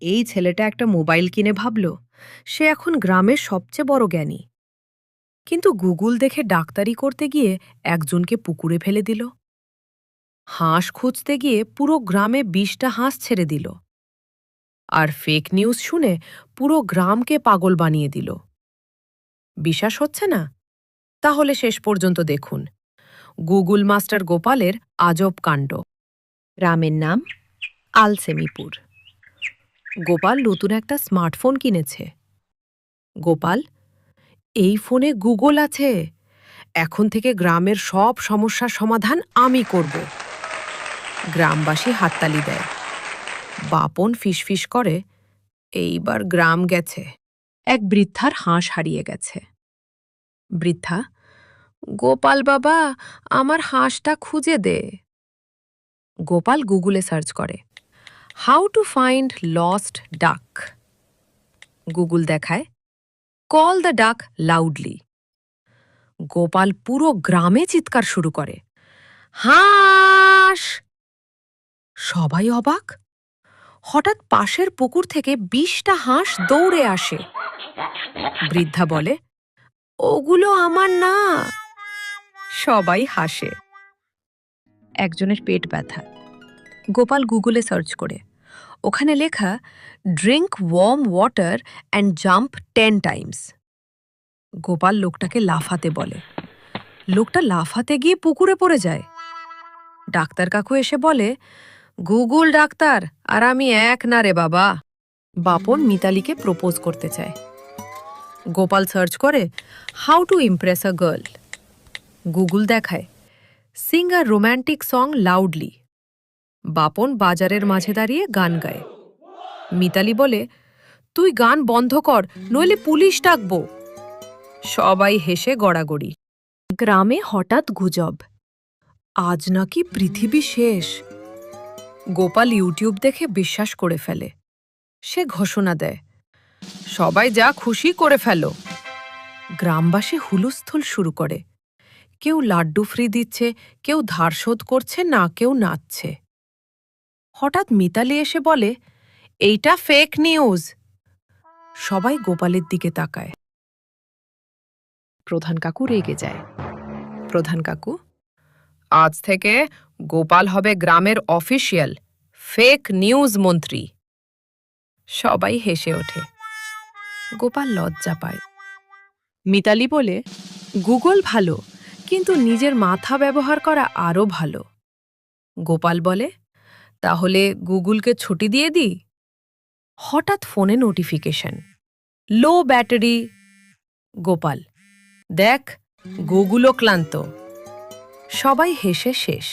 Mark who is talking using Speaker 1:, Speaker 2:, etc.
Speaker 1: এই ছেলেটা একটা মোবাইল কিনে ভাবল সে এখন গ্রামের সবচেয়ে বড় জ্ঞানী। কিন্তু গুগল দেখে ডাক্তারি করতে গিয়ে একজনকে পুকুরে ফেলে দিল। হাঁস খুঁজতে গিয়ে পুরো গ্রামে ২০টা হাঁস ছেড়ে দিল। আর ফেক নিউজ শুনে পুরো গ্রামকে পাগল বানিয়ে দিল। বিশ্বাস হচ্ছে না? তাহলে শেষ পর্যন্ত দেখুন গুগল মাস্টার গোপালের আজব কাণ্ড। গ্রামের নাম আলসেমিপুর। গোপাল নতুন একটা স্মার্টফোন কিনেছে। গোপাল, এই ফোনে গুগল আছে, এখন থেকে গ্রামের সব সমস্যার সমাধান আমি করব। গ্রামবাসী হাততালি দেয়। বাপন ফিসফিস করে, এইবার গ্রাম গেছে। এক বৃদ্ধার হাঁস হারিয়ে গেছে। বৃদ্ধা, গোপাল বাবা, আমার হাঁসটা খুঁজে দে। গোপাল গুগলে সার্চ করে, হাউ টু ফাইন্ড লস্ট ডাক। গুগল দেখায়, কল দ্য ডাক লাউডলি। গোপাল পুরো গ্রামে চিৎকার শুরু করে, হাঁস! সবাই অবাক। হঠাৎ পাশের পুকুর থেকে ২০টা হাঁস দৌড়ে আসে। বৃদ্ধা বলে, ওগুলো আমার না। সবাই হাসে। একজনের পেট ব্যথা। গোপাল গুগলে সার্চ করে, ওখানে লেখা, drink worm water and jump 10 Times. Gopal লোকটাকে লাফাতে বলে। লোকটা লাফাতে গিয়ে পুকুরে পড়ে যায়। ডাক্তার কাকু এসে বলে, গুগল ডাক্তার আর আমি এক না রে বাবা। বাপন মিতালিকে প্রপোজ করতে চায়। গোপাল সার্চ করে, how to impress a girl. Google দেখায়, sing a romantic song loudly. Bapan বাজারের মাঝে দাঁড়িয়ে গান গায়। মিতালি বলে, তুই গান বন্ধ কর, নইলে পুলিশ ডাকবো। সবাই হেসে গড়াগড়ি। গ্রামে হঠাৎ গুজব, আজ নাকি পৃথিবী শেষ। গোপাল ইউটিউব দেখে বিশ্বাস করে ফেলে। সে ঘোষণা দেয়, সবাই যা খুশি করে ফেলো। গ্রামবাসী হুলস্থুল শুরু করে। কেউ লাড্ডু ফ্রি দিচ্ছে, কেউ ধার শোধ করছে, না কেউ নাচছে। হঠাৎ মিতালি এসে বলে, এইটা ফেক নিউজ। সবাই গোপালের দিকে তাকায়। প্রধান কাকু রেগে যায়। প্রধান কাকু, আজ থেকে গোপাল হবে গ্রামের অফিসিয়াল ফেক নিউজ মন্ত্রী। সবাই হেসে ওঠে। গোপাল লজ্জা পায়। মিতালি বলে, গুগল ভালো, কিন্তু নিজের মাথা ব্যবহার করা আরও ভালো। গোপাল বলে, তাহলে গুগলকে ছুটি দিয়ে দিই। হঠাৎ ফোনে নোটিফিকেশন, লো ব্যাটারি। গোপাল, দেখ, গুগলও ক্লান্ত। সবাই হেসে শেষ।